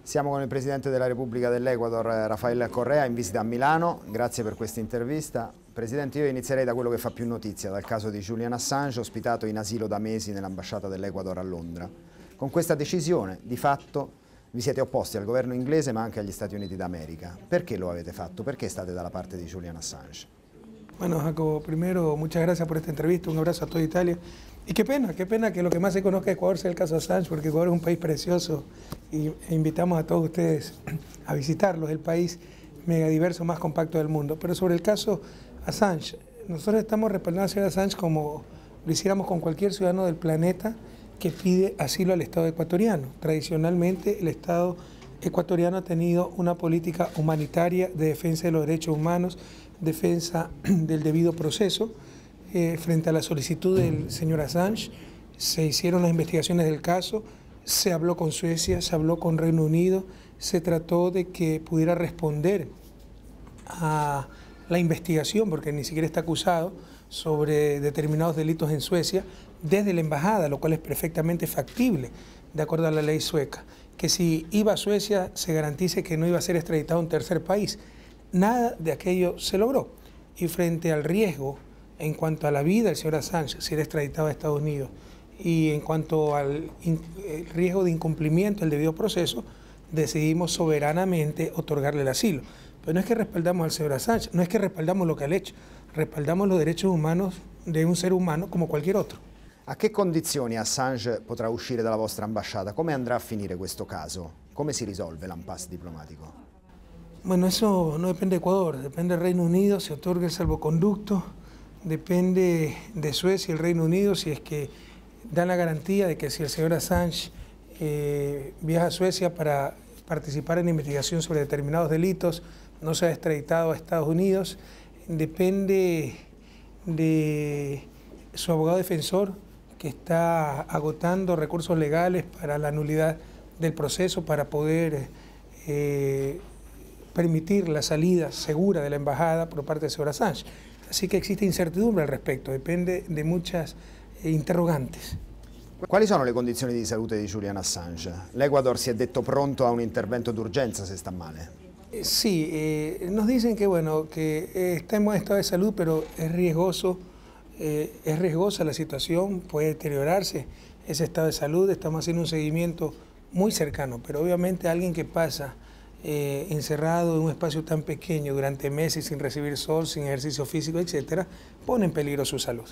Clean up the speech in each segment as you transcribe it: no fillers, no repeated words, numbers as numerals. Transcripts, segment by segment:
Siamo con il Presidente della Repubblica dell'Ecuador, Rafael Correa, in visita a Milano. Grazie per questa intervista. Presidente, io inizierei da quello che fa più notizia, dal caso di Julian Assange, ospitato in asilo da mesi nell'ambasciata dell'Ecuador a Londra. Con questa decisione, di fatto, vi siete opposti al governo inglese ma anche agli Stati Uniti d'America. Perché lo avete fatto? Perché state dalla parte di Julian Assange? Bueno, Jacobo, primero, muchas gracias por esta entrevista, un abrazo a toda Italia. Y qué pena que lo que más se conozca de Ecuador sea el caso Assange, porque Ecuador es un país precioso e invitamos a todos ustedes a visitarlo, es el país megadiverso más compacto del mundo. Pero sobre el caso Assange, nosotros estamos respaldando al señor Assange como lo hiciéramos con cualquier ciudadano del planeta que pide asilo al Estado ecuatoriano. Tradicionalmente el Estado ecuatoriano ha tenido una política humanitaria de defensa de los derechos humanos, defensa del debido proceso. Frente a la solicitud del señor Assange, se hicieron las investigaciones del caso, se habló con Suecia, se habló con Reino Unido, se trató de que pudiera responder a la investigación, porque ni siquiera está acusado, sobre determinados delitos en Suecia, desde la embajada, lo cual es perfectamente factible, de acuerdo a la ley sueca, que si iba a Suecia se garantice que no iba a ser extraditado a un tercer país. Nada de aquello se logró, y frente al riesgo en cuanto a la vida del señor Assange, si era extraditado a Estados Unidos, y en cuanto al riesgo de incumplimiento del debido proceso, decidimos soberanamente otorgarle el asilo. Pero no es que respaldamos al señor Assange, no es que respaldamos lo que ha hecho, respaldamos los derechos humanos de un ser humano como cualquier otro. A che condizioni Assange potrà uscire dalla vostra ambasciata? Come andrà a finire questo caso? Come si risolve l'impasse diplomatico? Bueno, eso no depende de Ecuador, depende del Reino Unido, se otorga el salvoconducto, depende de Suecia y el Reino Unido si es que dan la garantía de que si el señor Assange viaja a Suecia para participar en investigación sobre determinados delitos, no sea extraditado a Estados Unidos. Depende de su abogado defensor, que está agotando recursos legales para la nulidad del proceso, para poder permitir la salida segura de la embajada por parte del señor Assange. Así que existe incertidumbre al respecto, depende de muchas interrogantes. Quali sono le condizioni di salute di Julian Assange? L'Ecuador si è detto pronto a un intervento d'urgenza se sta male. Sí, nos dicen que, bueno, que está en buen estado de salud, pero es riesgosa la situación, puede deteriorarse ese estado de salud. Estamos haciendo un seguimiento muy cercano, pero obviamente alguien que pasa encerrado en un espacio tan pequeño durante meses sin recibir sol, sin ejercicio fisico, etc., pone in pericolo su salud.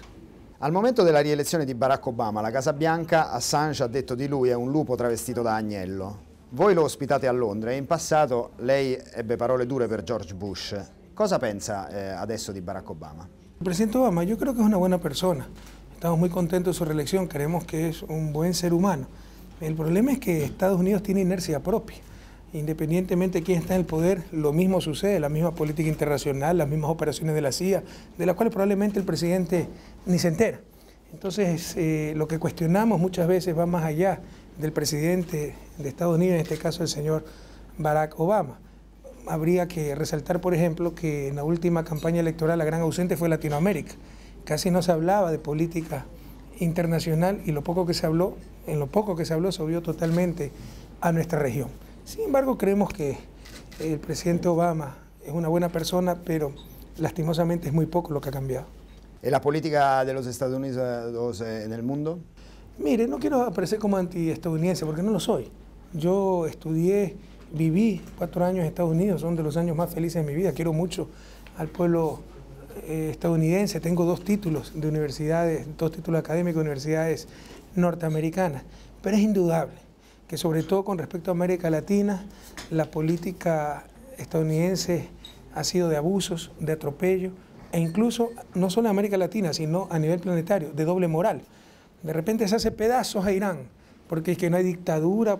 Al momento della rielezione di Barack Obama, la Casa Bianca, Assange ha detto di lui è un lupo travestito da agnello. Voi lo ospitate a Londra e in passato lei ebbe parole dure per George Bush. Cosa pensa adesso di Barack Obama? El presidente Obama, yo creo que es una buena persona. Estamos muy contentos de su reelección, creemos que es un buen ser humano. El problema es que Estados Unidos tiene inercia propia. Independientemente de quién está en el poder, lo mismo sucede, la misma política internacional, las mismas operaciones de la CIA, de las cuales probablemente el presidente ni se entera. Entonces, lo que cuestionamos muchas veces va más allá del presidente de Estados Unidos, en este caso el señor Barack Obama. Habría que resaltar, por ejemplo, que en la última campaña electoral la gran ausente fue Latinoamérica. Casi no se hablaba de política internacional y en lo poco que se habló se obvió totalmente a nuestra región. Sin embargo, creemos que el presidente Obama es una buena persona, pero lastimosamente es muy poco lo que ha cambiado. ¿Y la política de los Estados Unidos en el mundo? Mire, no quiero aparecer como antiestadounidense, porque no lo soy. Yo estudié, viví 4 años en Estados Unidos, son de los años más felices de mi vida. Quiero mucho al pueblo estadounidense. Tengo 2 títulos de universidades, 2 títulos académicos de universidades norteamericanas. Pero es indudable que sobre todo con respecto a América Latina, la política estadounidense ha sido de abusos, de atropello, e incluso no solo en América Latina, sino a nivel planetario, de doble moral. De repente se hace pedazos a Irán, porque es que no hay dictadura,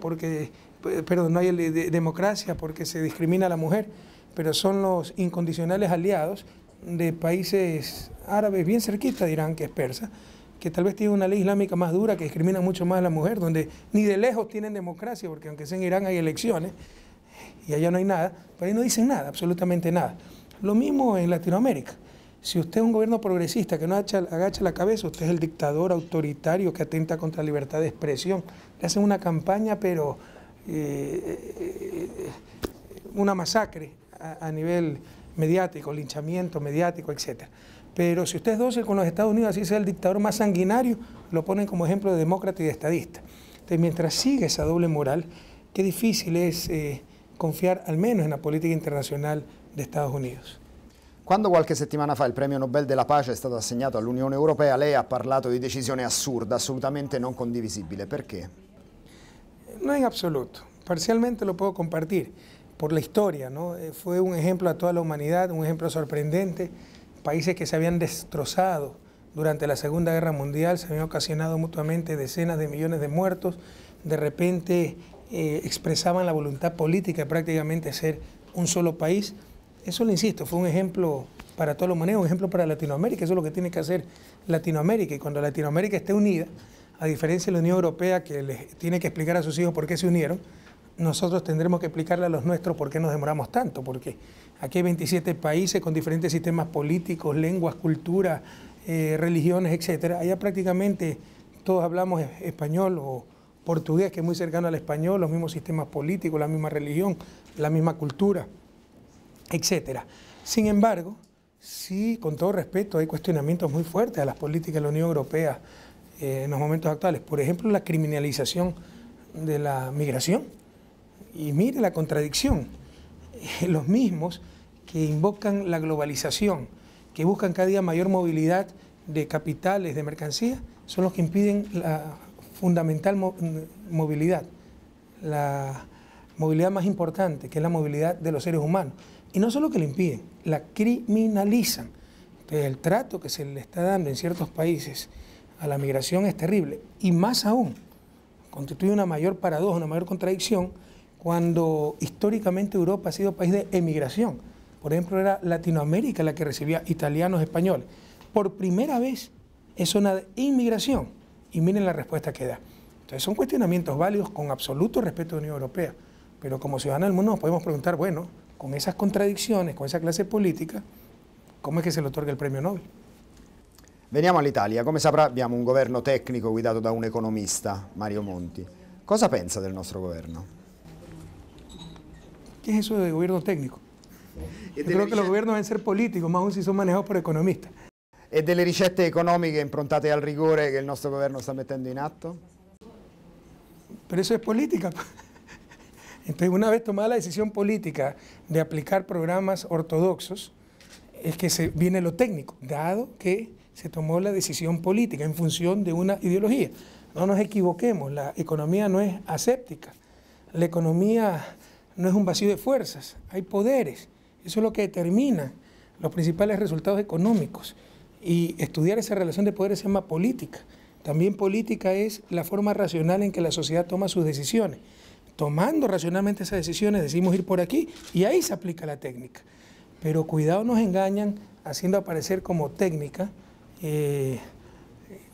pero no hay democracia, porque se discrimina a la mujer, pero son los incondicionales aliados de países árabes bien cerquita de Irán, que es persa, que tal vez tiene una ley islámica más dura, que discrimina mucho más a la mujer, donde ni de lejos tienen democracia, porque aunque sea en Irán hay elecciones, y allá no hay nada, pero ahí no dicen nada, absolutamente nada. Lo mismo en Latinoamérica. Si usted es un gobierno progresista que no agacha la cabeza, usted es el dictador autoritario que atenta contra la libertad de expresión. Le hacen una campaña, pero una masacre a nivel mediático, linchamiento mediático, etc. Pero si usted es dócil con los Estados Unidos, así sea el dictador más sanguinario, lo ponen como ejemplo de demócrata y de estadista. Entonces, mientras sigue esa doble moral, qué difícil es confiar al menos en la política internacional de Estados Unidos. Quando qualche settimana fa il premio Nobel della pace è stato assegnato all'Unione Europea, lei ha parlato di decisione assurda, assolutamente non condivisibile. Perché? No en absoluto. Parcialmente lo puedo compartir por la historia, ¿no? Fue un ejemplo a toda la humanidad, un ejemplo sorprendente. Países que se habían destrozado durante la Segunda Guerra Mundial, se habían ocasionado mutuamente decenas de millones de muertos, de repente expresaban la voluntad política de prácticamente ser un solo país. Eso, le insisto, fue un ejemplo para toda la humanidad, un ejemplo para Latinoamérica. Eso es lo que tiene que hacer Latinoamérica. Y cuando Latinoamérica esté unida, a diferencia de la Unión Europea, que les tiene que explicar a sus hijos por qué se unieron, nosotros tendremos que explicarle a los nuestros por qué nos demoramos tanto, porque aquí hay 27 países con diferentes sistemas políticos, lenguas, culturas, religiones, etc. Allá prácticamente todos hablamos español o portugués, que es muy cercano al español, los mismos sistemas políticos, la misma religión, la misma cultura, etc. Sin embargo, sí, con todo respeto, hay cuestionamientos muy fuertes a las políticas de la Unión Europea en los momentos actuales. Por ejemplo, la criminalización de la migración. Y mire la contradicción. Los mismos que invocan la globalización, que buscan cada día mayor movilidad de capitales, de mercancías, son los que impiden la fundamental movilidad, la movilidad más importante, que es la movilidad de los seres humanos. Y no solo que la impiden, la criminalizan. Entonces, el trato que se le está dando en ciertos países a la migración es terrible. Y más aún, constituye una mayor paradoja, una mayor contradicción, cuando históricamente Europa ha sido país de emigración. Por ejemplo, era Latinoamérica la que recibía italianos, españoles. Por primera vez es zona de inmigración. Y miren la respuesta que da. Entonces, son cuestionamientos válidos con absoluto respeto a la Unión Europea. Pero como ciudadanos del mundo nos podemos preguntar, bueno, con esas contradicciones, con esa clase política, ¿cómo es que se le otorga el premio Nobel? Veniamo all'Italia. Come saprà, abbiamo un governo tecnico guidato da un economista, Mario Monti. Cosa pensa del nostro governo? ¿Qué es eso de gobierno técnico? Yo creo que los gobiernos deben ser políticos, más aún si son manejados por economistas. E delle ricette economiche improntate al rigore che il nostro governo sta mettendo in atto? Pero eso es política. Entonces, una vez tomada la decisión política de aplicar programas ortodoxos, es que viene lo técnico, dado que se tomó la decisión política en función de una ideología. No nos equivoquemos, la economía no es aséptica, la economía no es un vacío de fuerzas, hay poderes, eso es lo que determina los principales resultados económicos. Y estudiar esa relación de poderes se llama política. También política es la forma racional en que la sociedad toma sus decisiones. Tomando racionalmente esas decisiones decimos ir por aquí y ahí se aplica la técnica. Pero cuidado, nos engañan haciendo aparecer como técnica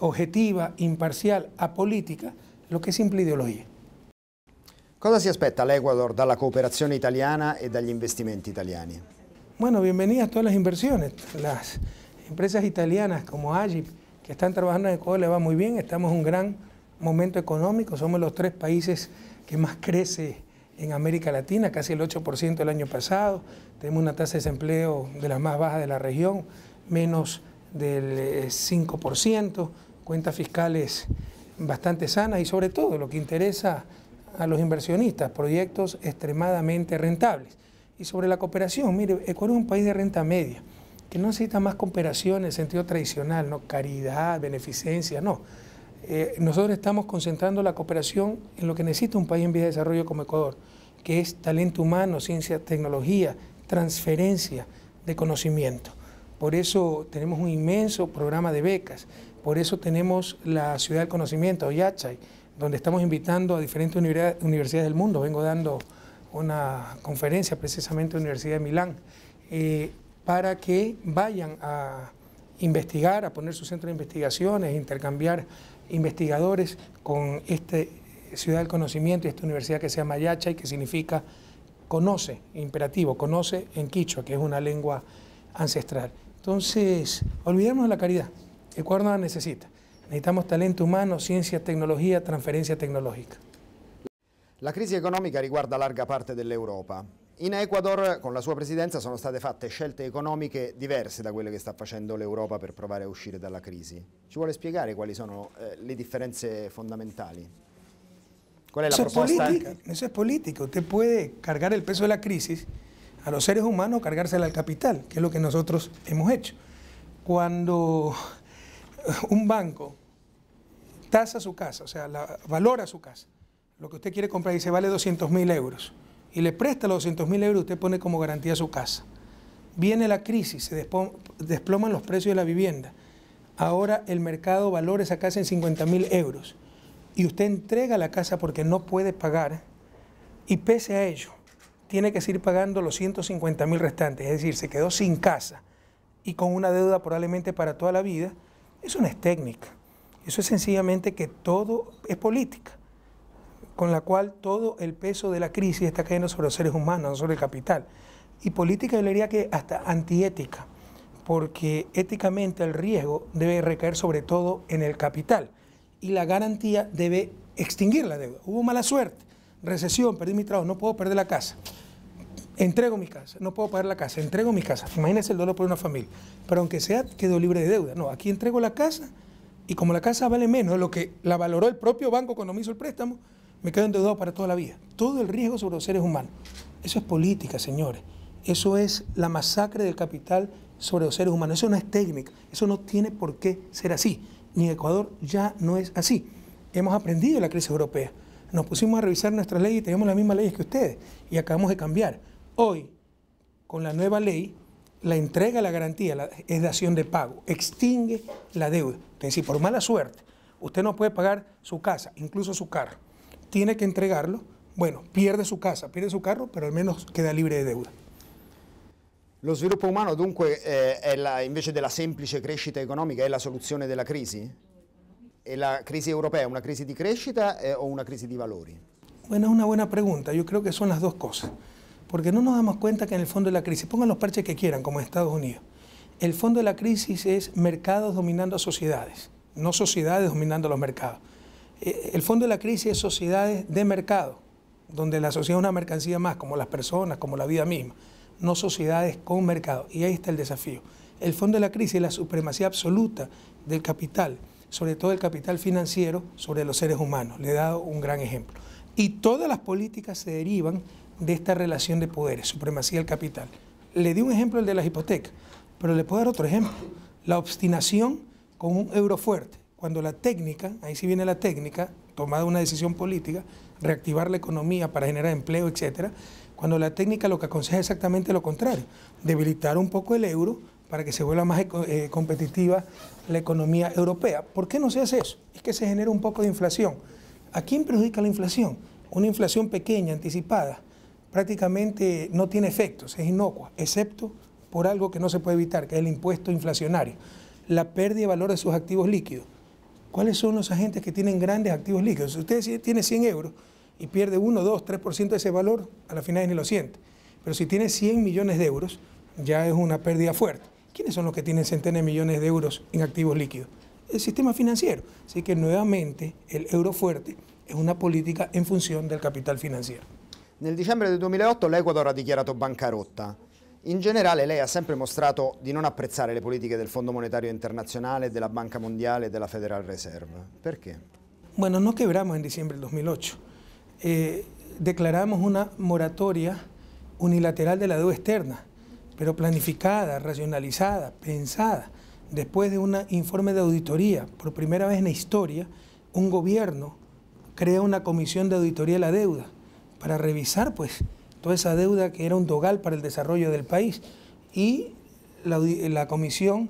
objetiva, imparcial, apolítica, lo que es simple ideología. Cosa si aspetta l'Ecuador dalla cooperazione italiana e dagli investimenti italiani? Bueno, bienvenidas todas las inversiones. Las empresas italianas como Agip, que están trabajando en Ecuador, le va muy bien. Estamos en un gran momento económico. Somos los 3 países que más crece en América Latina, casi el 8% el año pasado. Tenemos una tasa de desempleo de las más bajas de la región, menos del 5%, cuentas fiscales bastante sanas y sobre todo lo que interesa a los inversionistas, proyectos extremadamente rentables. Y sobre la cooperación, mire, Ecuador es un país de renta media, que no necesita más cooperación en el sentido tradicional, no caridad, beneficencia, no. Nosotros estamos concentrando la cooperación en lo que necesita un país en vías de desarrollo como Ecuador, que es talento humano, ciencia, tecnología, transferencia de conocimiento. Por eso tenemos un inmenso programa de becas, por eso tenemos la Ciudad del Conocimiento, Yachay, donde estamos invitando a diferentes universidades del mundo. Vengo dando una conferencia precisamente en la Universidad de Milán, para que vayan a investigar, a poner su centro de investigaciones, intercambiar investigadores con esta Ciudad del Conocimiento y esta universidad que se llama Yachay, que significa conoce, imperativo, conoce en quichua, que es una lengua ancestral. Entonces, olvidemos de la caridad. Ecuador no la necesita. Necesitamos talento humano, ciencia, tecnología, transferencia tecnológica. La crisi economica riguarda larga parte dell'Europa. In Ecuador, con la sua presidenza, sono state fatte scelte economiche diverse da quelle che sta facendo l'Europa per provare a uscire dalla crisi. Ci vuole spiegare quali sono le differenze fondamentali? ¿Cuál es la propuesta? Eso es política. Usted puede cargar el peso de la crisis a los seres humanos, cargársela al capital, que es lo que nosotros hemos hecho. Cuando un banco tasa su casa, o sea, valora su casa, lo que usted quiere comprar dice vale 200.000 euros, y le presta los 200.000 euros, usted pone como garantía su casa. Viene la crisis, se desploman los precios de la vivienda. Ahora el mercado valora esa casa en 50.000 euros. Y usted entrega la casa porque no puede pagar, y pese a ello, tiene que seguir pagando los 150.000 restantes. Es decir, se quedó sin casa y con una deuda probablemente para toda la vida. Eso no es técnica. Eso es sencillamente que todo es política, con la cual todo el peso de la crisis está cayendo sobre los seres humanos, no sobre el capital. Y política yo le diría que hasta antiética, porque éticamente el riesgo debe recaer sobre todo en el capital y la garantía debe extinguir la deuda. Hubo mala suerte, recesión, perdí mi trabajo, no puedo perder la casa. Entrego mi casa, no puedo pagar la casa, entrego mi casa. Imagínense el dolor por una familia. Pero aunque sea, quedo libre de deuda. No, aquí entrego la casa y como la casa vale menos de lo que la valoró el propio banco cuando me hizo el préstamo, me quedo endeudado para toda la vida. Todo el riesgo sobre los seres humanos. Eso es política, señores. Eso es la masacre del capital sobre los seres humanos. Eso no es técnica. Eso no tiene por qué ser así. Ni Ecuador ya no es así. Hemos aprendido de la crisis europea. Nos pusimos a revisar nuestras leyes y teníamos las mismas leyes que ustedes. Y acabamos de cambiar. Hoy, con la nueva ley, la entrega, la garantía es dación de pago. Extingue la deuda. Entonces, si por mala suerte usted no puede pagar su casa, incluso su carro, tiene que entregarlo, bueno, pierde su casa, pierde su carro, pero al menos queda libre de deuda. Lo sviluppo umano dunque invece della semplice crescita economica è la soluzione della crisi? E la crisi europea è una crisi di crescita o una crisi di valori? Bueno, es una buena pregunta. Yo creo que son las dos cosas. Porque no nos damos cuenta que en el fondo de la crisis, pongan los parches que quieran, como en Estados Unidos, el fondo de la crisis es mercados dominando a sociedades, no sociedades dominando a los mercados. El fondo de la crisis es sociedades de mercado, donde la sociedad es una mercancía más, como las personas, como la vida misma, no sociedades con mercado. Y ahí está el desafío. El fondo de la crisis es la supremacía absoluta del capital, sobre todo el capital financiero, sobre los seres humanos. Le he dado un gran ejemplo. Y todas las políticas se derivan de esta relación de poderes, supremacía del capital. Le di un ejemplo, el de las hipotecas, pero le puedo dar otro ejemplo. La obstinación con un euro fuerte. Cuando la técnica, ahí sí viene la técnica, tomada una decisión política, reactivar la economía para generar empleo, etc. Cuando la técnica lo que aconseja es exactamente lo contrario, debilitar un poco el euro para que se vuelva más competitiva la economía europea. ¿Por qué no se hace eso? Es que se genera un poco de inflación. ¿A quién perjudica la inflación? Una inflación pequeña, anticipada, prácticamente no tiene efectos, es inocua, excepto por algo que no se puede evitar, que es el impuesto inflacionario, la pérdida de valor de sus activos líquidos. ¿Cuáles son los agentes que tienen grandes activos líquidos? Si usted tiene 100 euros y pierde 1, 2, 3% de ese valor, a la final ni lo siente. Pero si tiene 100 millones de euros, ya es una pérdida fuerte. ¿Quiénes son los que tienen centenas de millones de euros en activos líquidos? El sistema financiero. Así que nuevamente el euro fuerte es una política en función del capital financiero. Nel dicembre del 2008 l'Ecuador ha dichiarato bancarotta. In generale lei ha sempre mostrato di non apprezzare le politiche del Fondo Monetario Internazionale, della Banca Mondiale e della Federal Reserve. Perché? Bueno, no quebramos en diciembre del 2008. Declaramos una moratoria unilateral de la deuda externa, pero planificada, racionalizada, pensada. Después de un informe de auditoría, por primera vez en la historia, un gobierno crea una comisión de auditoría de la deuda para revisar pues toda esa deuda que era un dogal para el desarrollo del país, y la comisión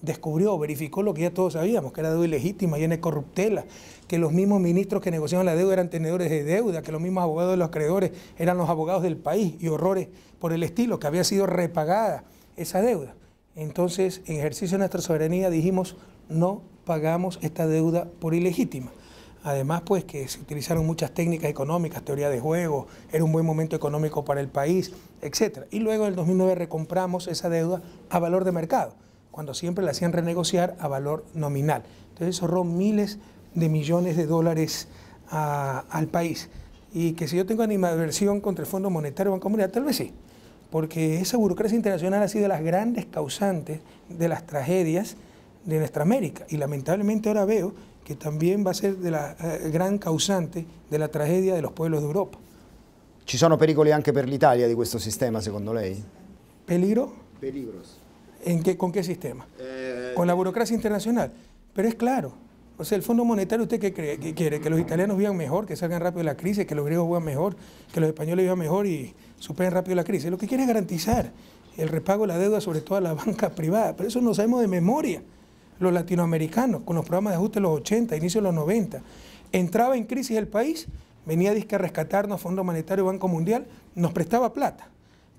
descubrió, verificó lo que ya todos sabíamos, que era deuda ilegítima, llena de corruptela, que los mismos ministros que negociaban la deuda eran tenedores de deuda, que los mismos abogados de los acreedores eran los abogados del país, y horrores por el estilo, que había sido repagada esa deuda. Entonces, en ejercicio de nuestra soberanía dijimos, no pagamos esta deuda por ilegítima. Además, pues que se utilizaron muchas técnicas económicas, teoría de juego, era un buen momento económico para el país, etc. Y luego en el 2009 recompramos esa deuda a valor de mercado, cuando siempre la hacían renegociar a valor nominal. Entonces eso ahorró miles de millones de dólares al país. y que si yo tengo animadversión contra el Fondo Monetario Banco Mundial, tal vez sí, porque esa burocracia internacional ha sido de las grandes causantes de las tragedias de nuestra América, y lamentablemente ahora veo que también va a ser de la gran causante de la tragedia de los pueblos de Europa. Ci sono pericoli anche per l'Italia di questo sistema, secondo lei? ¿Peligro? Peligros. ¿Con qué sistema? Con la burocracia internacional. Pero es claro, o sea, el Fondo Monetario, ¿usted qué cree? ¿Qué quiere? ¿Que los italianos vivan mejor, que salgan rápido de la crisis, que los griegos vivan mejor, que los españoles vivan mejor y superen rápido la crisis? Lo que quiere es garantizar el repago de la deuda, sobre todo a la banca privada, pero eso no sabemos de memoria. Los latinoamericanos, con los programas de ajuste de los 80, inicio de los 90, entraba en crisis el país, venía a rescatarnos Fondo Monetario y Banco Mundial, nos prestaba plata,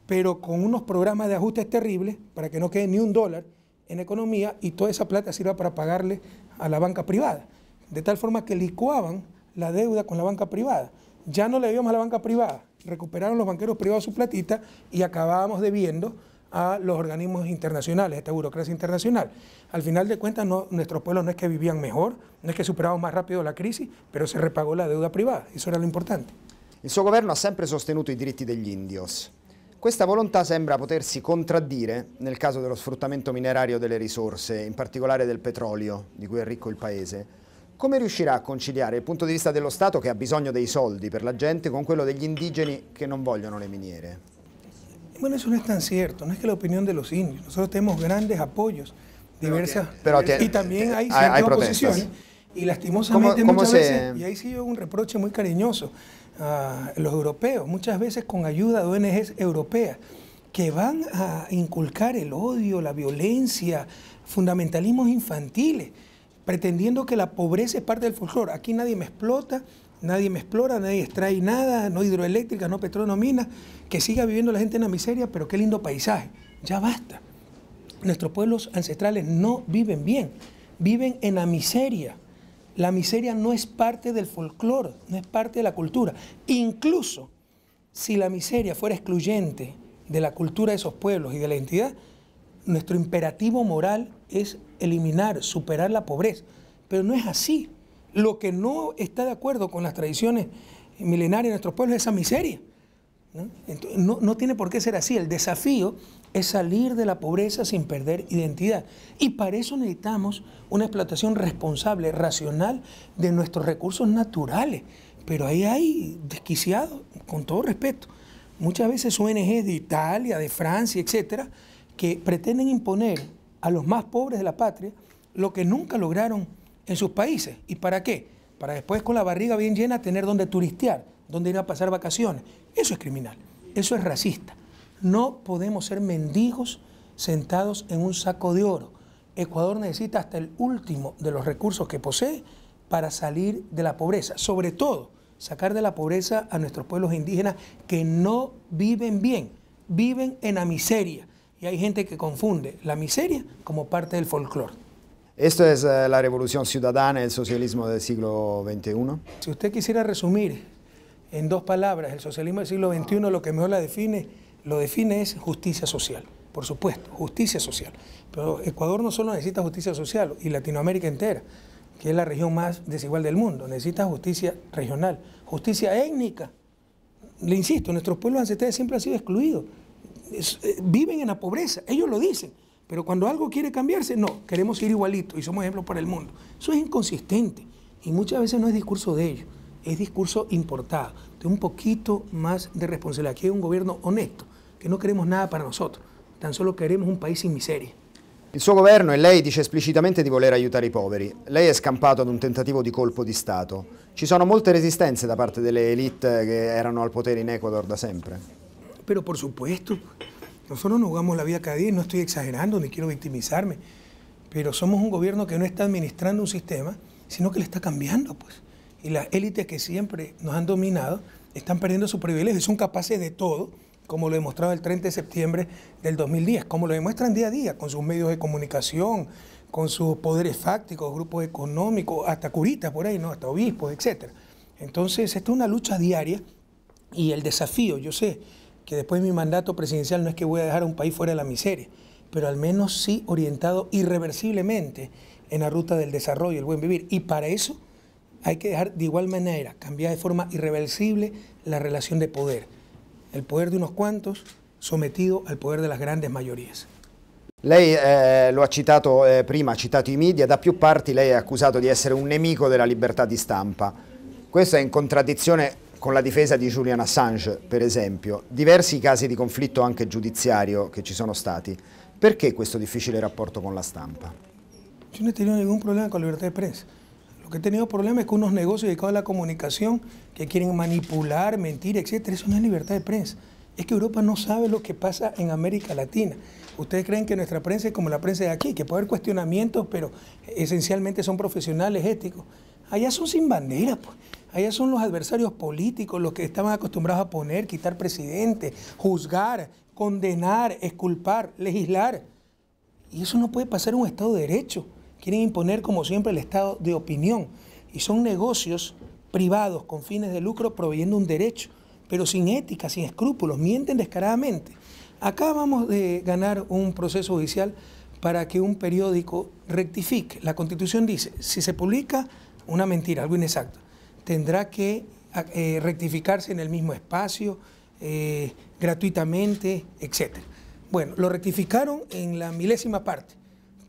pero con unos programas de ajustes terribles para que no quede ni un dólar en economía y toda esa plata sirva para pagarle a la banca privada, de tal forma que licuaban la deuda con la banca privada. Ya no le debíamos a la banca privada, recuperaron los banqueros privados su platita y acabábamos debiendo a los organismos internacionales, a esta burocracia internacional. Al final de cuentas, nuestros pueblos no es que vivían mejor, no es que superábamos más rápido la crisis, pero se repagó la deuda privada, eso era lo importante. Il suo governo ha sempre sostenuto i diritti degli indios. Questa volontà sembra potersi contraddire nel caso dello sfruttamento minerario delle risorse, in particolare del petrolio, di cui è ricco il paese. Come riuscirà a conciliare il punto di vista dello Stato, che ha bisogno dei soldi per la gente, con quello degli indigeni che non vogliono le miniere? Bueno, eso no es tan cierto, no es que la opinión de los indios. Nosotros tenemos grandes apoyos, diversas, y también hay ciertas oposiciones. Y lastimosamente muchas veces, y ahí sí yo un reproche muy cariñoso a los europeos, muchas veces con ayuda de ONGs europeas, que van a inculcar el odio, la violencia, fundamentalismos infantiles, pretendiendo que la pobreza es parte del folclore. Aquí nadie me explota, nadie me explora, nadie extrae nada, no hidroeléctricas, no petróleo, no minas, que siga viviendo la gente en la miseria, pero qué lindo paisaje. Ya basta. Nuestros pueblos ancestrales no viven bien, viven en la miseria. La miseria no es parte del folclore, no es parte de la cultura. Incluso si la miseria fuera excluyente de la cultura de esos pueblos y de la identidad, nuestro imperativo moral es eliminar, superar la pobreza. Pero no es así. Lo que no está de acuerdo con las tradiciones milenarias de nuestros pueblos es esa miseria, ¿no? Entonces, no tiene por qué ser así. El desafío es salir de la pobreza sin perder identidad. Y para eso necesitamos una explotación responsable, racional de nuestros recursos naturales. Pero ahí hay desquiciados, con todo respeto. Muchas veces ONGs de Italia, de Francia, etcétera, que pretenden imponer a los más pobres de la patria lo que nunca lograron en sus países. ¿Y para qué? Para después con la barriga bien llena tener donde turistear, donde ir a pasar vacaciones. Eso es criminal, eso es racista. No podemos ser mendigos sentados en un saco de oro. Ecuador necesita hasta el último de los recursos que posee para salir de la pobreza. Sobre todo, sacar de la pobreza a nuestros pueblos indígenas que no viven bien, viven en la miseria. Y hay gente que confunde la miseria como parte del folclore. ¿Esto es la revolución ciudadana y el socialismo del siglo XXI? Si usted quisiera resumir en dos palabras el socialismo del siglo XXI, lo que mejor lo define es justicia social. Por supuesto, justicia social. Pero Ecuador no solo necesita justicia social, y Latinoamérica entera, que es la región más desigual del mundo, necesita justicia regional, justicia étnica. Le insisto, nuestros pueblos ancestrales siempre han sido excluidos. Viven en la pobreza, ellos lo dicen. Pero cuando algo quiere cambiarse, no, queremos ir igualito y somos ejemplos para el mundo. Eso es inconsistente y muchas veces no es discurso de ellos, es discurso importado, de un poquito más de responsabilidad. Aquí hay un gobierno honesto, que no queremos nada para nosotros, tan solo queremos un país sin miseria. Il suo governo e lei dice esplicitamente di voler aiutare i poveri. Lei è scampato ad un tentativo di colpo di Stato. Ci sono molte resistenze da parte delle élite che erano al potere in Ecuador da sempre. Pero por supuesto, nosotros nos jugamos la vida cada día, no estoy exagerando ni quiero victimizarme, pero somos un gobierno que no está administrando un sistema, sino que le está cambiando, pues. Y las élites que siempre nos han dominado están perdiendo su privilegio, son capaces de todo, como lo demostraba el 30 de septiembre del 2010, como lo demuestran día a día, con sus medios de comunicación, con sus poderes fácticos, grupos económicos, hasta curitas por ahí, ¿no? Hasta obispos, etc. Entonces, esta es una lucha diaria y el desafío, yo sé que después de mi mandato presidencial no es que voy a dejar a un país fuera de la miseria, pero al menos sí orientado irreversiblemente en la ruta del desarrollo, el buen vivir. Y para eso hay que dejar de igual manera, cambiar de forma irreversible la relación de poder. El poder de unos cuantos sometido al poder de las grandes mayorías. Lei lo ha citato prima, ha citato i media, da più parti lei è accusato di essere un nemico della libertà di stampa. Questo è in contraddizione con la difesa di Julian Assange, per esempio. Diversi casi di conflitto anche giudiziario che ci sono stati. Perché questo difficile rapporto con la stampa? Yo no he tenido ningún problema con la libertad de prensa. Lo que he tenido problema es con unos negocios dedicados a la comunicación que quieren manipular, mentir, etc. Eso no es libertad de prensa. Es que Europa no sabe lo que pasa en América Latina. Ustedes creen que nuestra prensa es como la prensa de aquí, que puede haber cuestionamientos, pero esencialmente son profesionales, éticos. Allá son sin bandera, pues. Allá son los adversarios políticos, los que estaban acostumbrados a poner, quitar presidentes, juzgar, condenar, exculpar, legislar. Y eso no puede pasar en un Estado de Derecho. Quieren imponer, como siempre, el Estado de opinión. Y son negocios privados con fines de lucro proveyendo un derecho, pero sin ética, sin escrúpulos, mienten descaradamente. Acá vamos a ganar un proceso judicial para que un periódico rectifique. La Constitución dice, si se publica una mentira, algo inexacto, tendrá que rectificarse en el mismo espacio, gratuitamente, etc. Bueno, lo rectificaron en la 1000ª parte.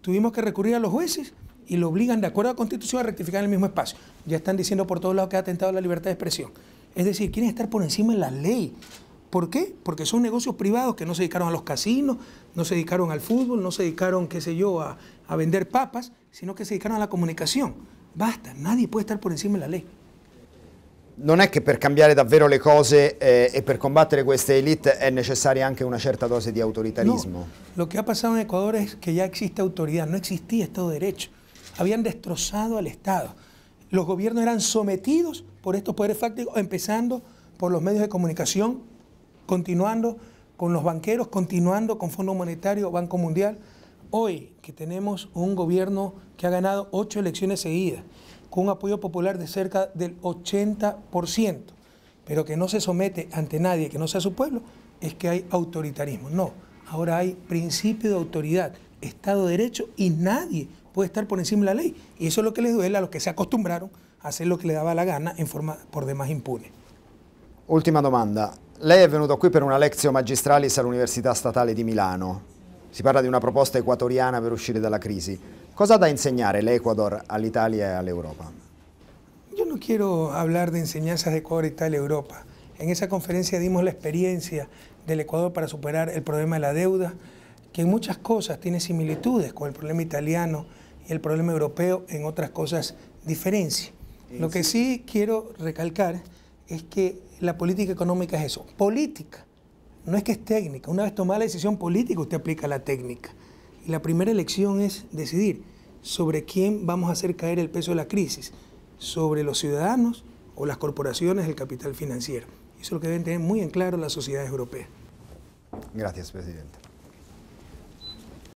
Tuvimos que recurrir a los jueces y lo obligan, de acuerdo a la Constitución, a rectificar en el mismo espacio. Ya están diciendo por todos lados que ha atentado a la libertad de expresión. Es decir, quieren estar por encima de la ley. ¿Por qué? Porque son negocios privados que no se dedicaron a los casinos, no se dedicaron al fútbol, no se dedicaron, qué sé yo, a vender papas, sino que se dedicaron a la comunicación. Basta, nadie puede estar por encima de la ley. Non è che per cambiare davvero le cose e per combattere queste elite è necessaria anche una certa dose di autoritarismo? No, lo que ha pasado en Ecuador es que ya existe autoridad, no existía Estado de Derecho. Habían destrozado al Estado. Los gobiernos eran sometidos por estos poderes fácticos, empezando por los medios de comunicación, continuando con los banqueros, continuando con Fondo Monetario, Banco Mundial. Hoy que tenemos un gobierno que ha ganado 8 elecciones seguidas, con un apoyo popular de cerca del 80%, pero que no se somete ante nadie que no sea su pueblo, es que hay autoritarismo. No, ahora hay principio de autoridad, Estado de Derecho y nadie puede estar por encima de la ley. Y eso es lo que les duele a los que se acostumbraron a hacer lo que les daba la gana en forma por demás impune. Ultima domanda. Lei è venuto qui per una Lectio Magistralis all'Università Statale di Milano. Si parla di una proposta ecuatoriana per uscire dalla crisi. Cosa ha da insegnare l'Ecuador all'Italia e all'Europa? Yo no quiero hablar de enseñanzas de Ecuador, Italia, Europa. En esa conferencia dimos la experiencia del Ecuador para superar el problema de la deuda, que en muchas cosas tiene similitudes con el problema italiano y el problema europeo, en otras cosas diferencia. Lo que sí quiero recalcar es que la política económica es eso, política, no es que es técnica. Una vez tomada la decisión política, usted aplica la técnica. Y la primera elección es decidir sobre quién vamos a hacer caer el peso de la crisis, sobre los ciudadanos o las corporaciones del capital financiero. Eso es lo que deben tener muy en claro las sociedades europeas. Gracias, presidente.